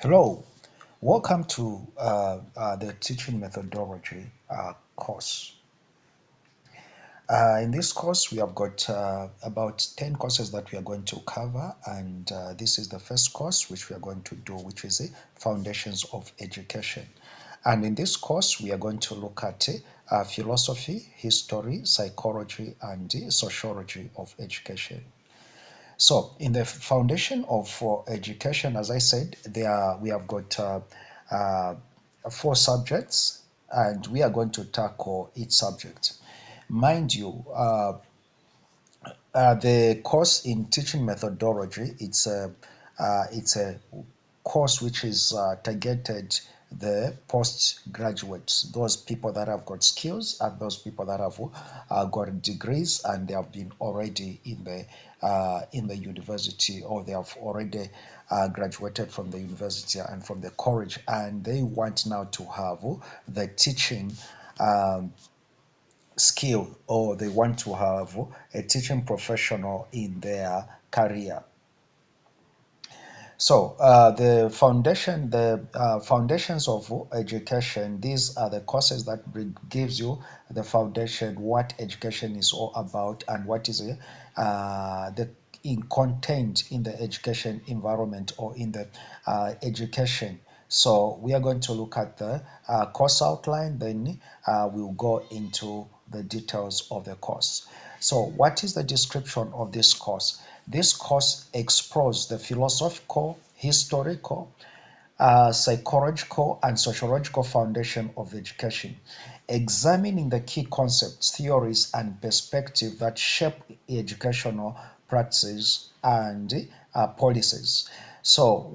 Hello, welcome to the teaching methodology course. In this course, we have got about 10 courses that we are going to cover, and this is the first course which we are going to do, which is the Foundations of Education. And in this course, we are going to look at philosophy, history, psychology, and sociology of education. So, in the foundation of education, as I said, we have got uh, four subjects, and we are going to tackle each subject. Mind you, the course in teaching methodology, it's a course which is targeted the postgraduates, those people that have got skills and those people that have got degrees and they have been already in the university, or they have already graduated from the university and from the college, and they want now to have the teaching um, skill, or they want to have a teaching professional in their career. So the foundations of education. These are the courses that gives you the foundation, what education is all about, and what is the in content in the education environment or in the education. So we are going to look at the course outline, then we'll go into the details of the course. So what is the description of this course? This course explores the philosophical, historical, psychological, and sociological foundation of education, examining the key concepts, theories, and perspectives that shape educational practices and policies. So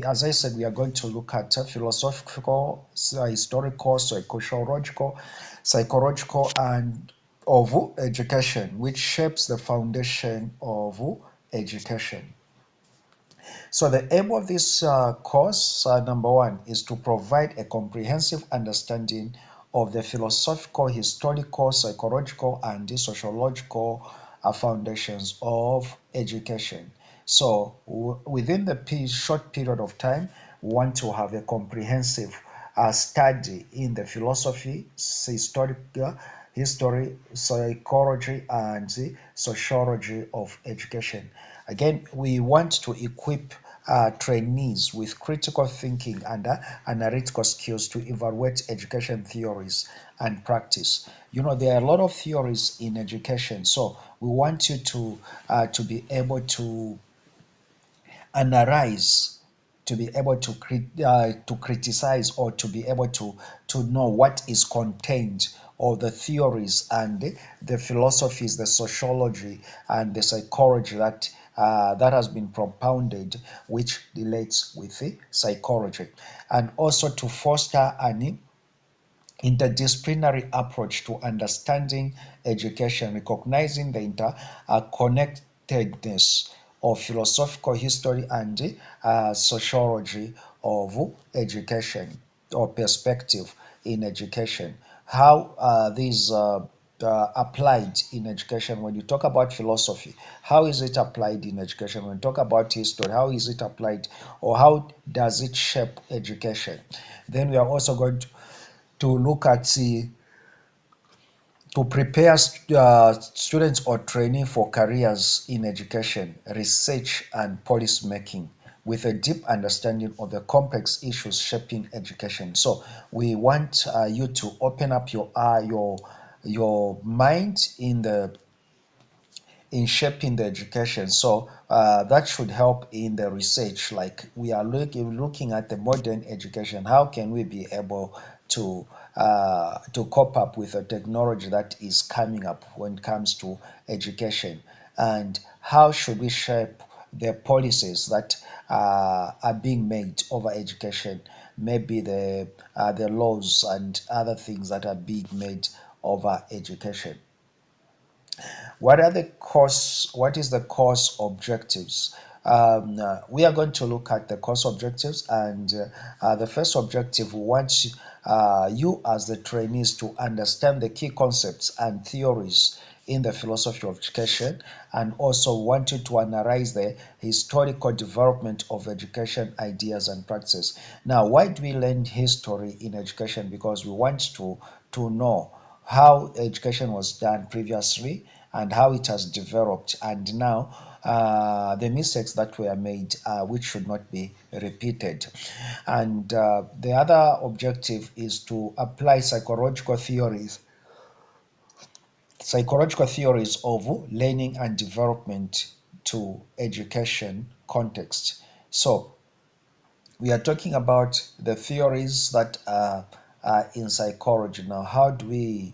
as I said, we are going to look at philosophical, historical, psychological, and of education, which shapes the foundation of education. So the aim of this course, number one, is to provide a comprehensive understanding of the philosophical, historical, psychological, and the sociological foundations of education. So within the short period of time, we want to have a comprehensive study in the philosophy, history, psychology, and the sociology of education. Again, we want to equip trainees with critical thinking and analytical skills to evaluate education theories and practice. You know, there are a lot of theories in education, so we want you to be able to analyze, to be able to criticize, or to be able to know what is contained, or the theories and the philosophies, the sociology and the psychology that has been propounded, which relates with the psychology, and also to foster an interdisciplinary approach to understanding education, recognizing the interconnectedness of philosophical history and sociology of education, or perspective in education. How these applied in education. When you talk about philosophy, how is it applied in education? When you talk about history, how is it applied, or how does it shape education? Then we are also going to look at the to prepare students or training for careers in education, research, and policy making with a deep understanding of the complex issues shaping education. So we want you to open up your mind in shaping the education. So that should help in the research. Like we are looking at the modern education. How can we be able to cope up with the technology that is coming up when it comes to education, and how should we shape the policies that are being made over education, maybe the laws and other things that are being made over education. What is the course objectives? We are going to look at the course objectives, and the first objective, we want you as the trainees to understand the key concepts and theories in the philosophy of education, and also wanted to analyze the historical development of education ideas and practices. Now, why do we learn history in education? Because we want to know how education was done previously and how it has developed, and now the mistakes that were made, which should not be repeated. And the other objective is to apply psychological theories of learning and development to education context. So we are talking about the theories that are in psychology. Now, how do we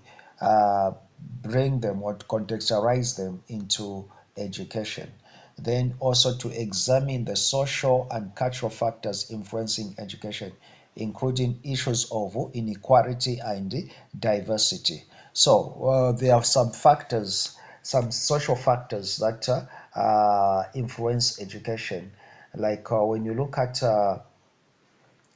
bring them or contextualize them into education? Then also to examine the social and cultural factors influencing education, including issues of inequality and diversity. So there are some factors, some social factors that influence education. Like when you look at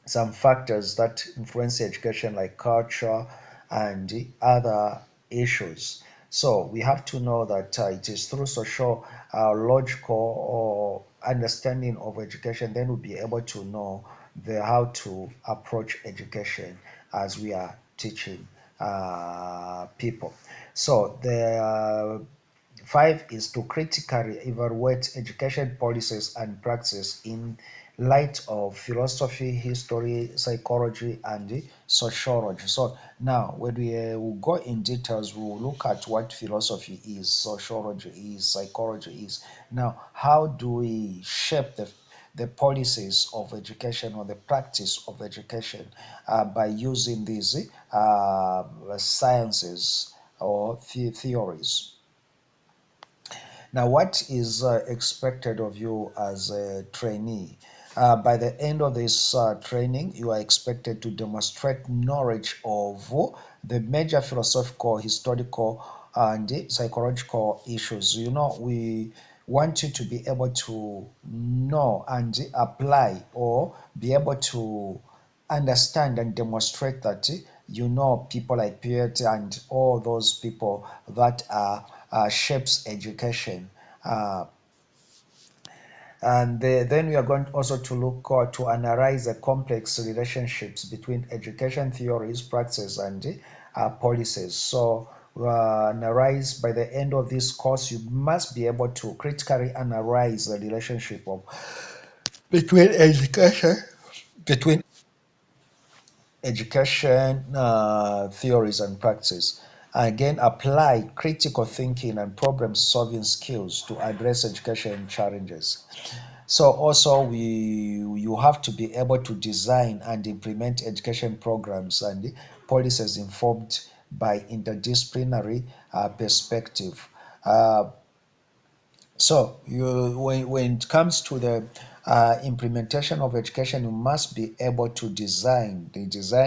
some factors that influence education, like culture and other issues. So we have to know that it is through social, logical, or understanding of education, then we'll be able to know how to approach education as we are teaching people. So the five is to critically evaluate education policies and practice in light of philosophy, history, psychology, and sociology. So now, when we will go in details, we will look at what philosophy is, sociology is, psychology is. Now, how do we shape the policies of education or the practice of education by using these sciences or theories? Now, what is expected of you as a trainee? By the end of this training, you are expected to demonstrate knowledge of the major philosophical, historical, and psychological issues. We want you to be able to know and apply, or be able to understand and demonstrate that you know people like Piet and all those people that shapes education. Uh, and then we are going also to look to analyze the complex relationships between education theories, practices, and policies. So analyze by the end of this course, you must be able to critically analyze the relationship of between education between education theories and practice. Again, apply critical thinking and problem solving skills to address education challenges. So also you have to be able to design and implement education programs and policies informed by interdisciplinary perspective. Uh, so when it comes to the implementation of education, you must be able to design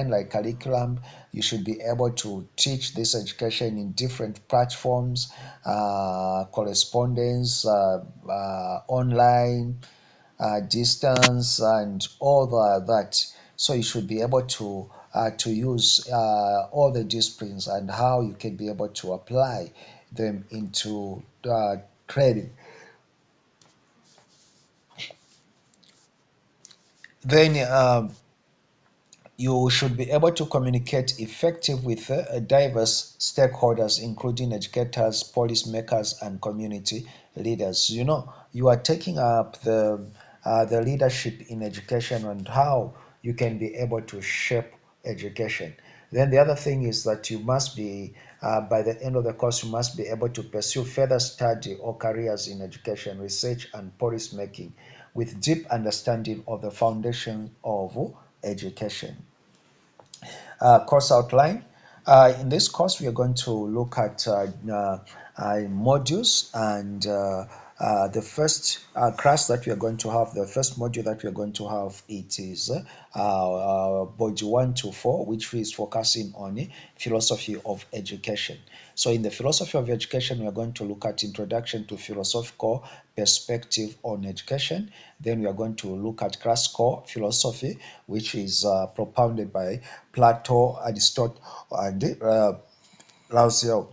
like curriculum. You should be able to teach this education in different platforms, correspondence, online, distance, and all that. So you should be able to use all the disciplines and how you can be able to apply them into training. Then you should be able to communicate effective with diverse stakeholders, including educators, policymakers, and community leaders. You are taking up the leadership in education and how you can be able to shape education. Then the other thing is that you must be, by the end of the course, you must be able to pursue further study or careers in education, research, and policy making with deep understanding of the foundation of education. Course outline. In this course, we are going to look at modules, and the first class that we are going to have, the first module that we are going to have, it is module 1 to 4, which is focusing on philosophy of education. So in the philosophy of education, we are going to look at introduction to philosophical perspective on education. Then we are going to look at classical philosophy, which is propounded by Plato, Aristotle, and Lao Tzu.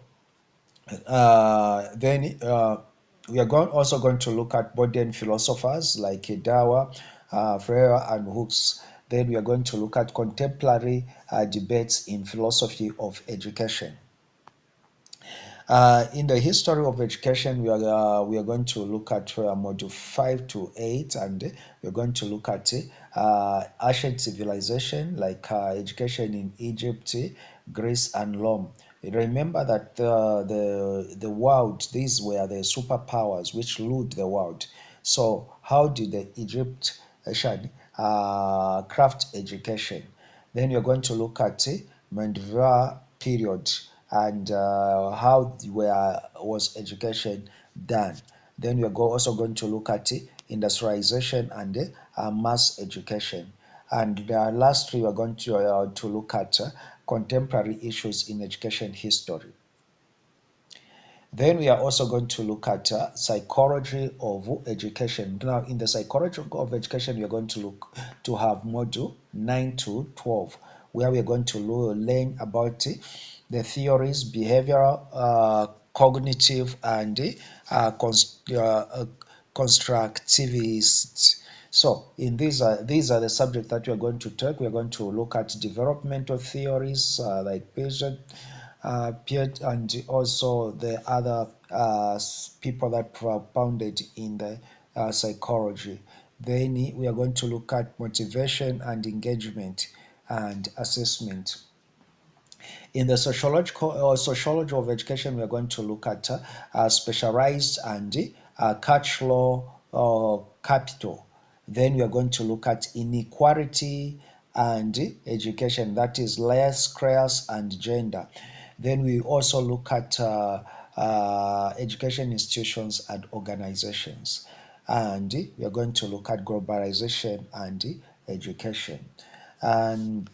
Then we are also going to look at modern philosophers like Dawa, Freire, and Hooks. Then we are going to look at contemporary debates in philosophy of education. In the history of education, we are going to look at module 5 to 8, and we're going to look at ancient civilization like education in Egypt, Greece, and Rome. Remember that the world, these were the superpowers which ruled the world. So how did the Egyptian craft education? Then you're going to look at medieval period and how was education done. Then we're also going to look at industrialization and mass education. And lastly, we're going to look at contemporary issues in education history. Then we are also going to look at psychology of education. Now, in the psychology of education, we are going to look to have module 9 to 12, where we are going to learn about the theories, behavioral, cognitive, and constructivists. So, in these are the subjects that we are going to take. We are going to look at developmental theories like Piaget, and also the other people that propounded in the psychology. Then we are going to look at motivation and engagement and assessment. In the sociology of education, we are going to look at specialized and cultural capital. Then we are going to look at inequality and education, that is race, class, and gender. Then we also look at education institutions and organizations. And we are going to look at globalization and education. And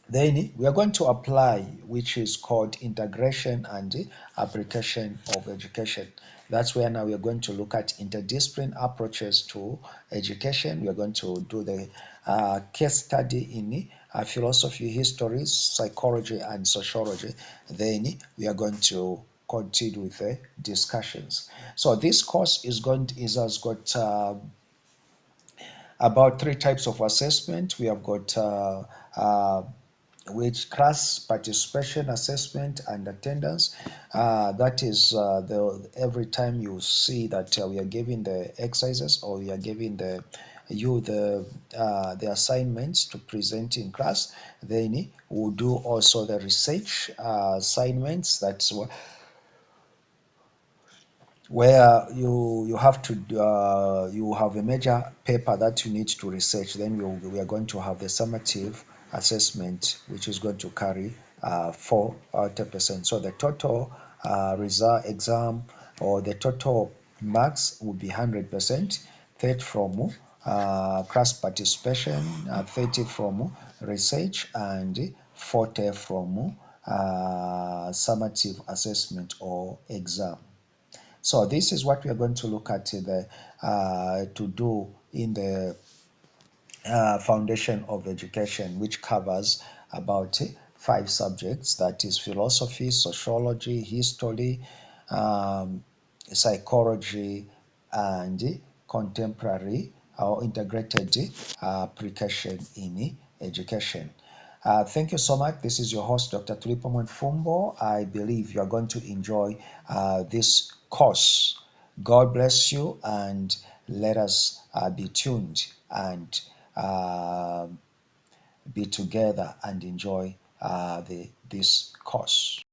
then we are going to apply, which is called integration and application of education. That's where now we are going to look at interdisciplinary approaches to education. We are going to do the case study in philosophy, history, psychology, and sociology. Then we are going to continue with the discussions. So this course has got about three types of assessment. We have got which class participation assessment and attendance. That is every time you see that we are giving the exercises, or we are giving the assignments to present in class. Then we'll do also the research assignments. That's where you have to you have a major paper that you need to research. Then we are going to have the summative assessment, which is going to carry 40%. So the total result exam, or the total marks, will be 100%, 30 from class participation, 30 from research, and 40 from summative assessment or exam. So this is what we are going to look at to do in the foundation of education, which covers about 5 subjects, that is philosophy, sociology, history, um, psychology, and contemporary or integrated application in education. Thank you so much. This is your host, Dr. Tulipo Mfumbo. I believe you are going to enjoy this course. God bless you, and let us be tuned and uh, be together and enjoy this course.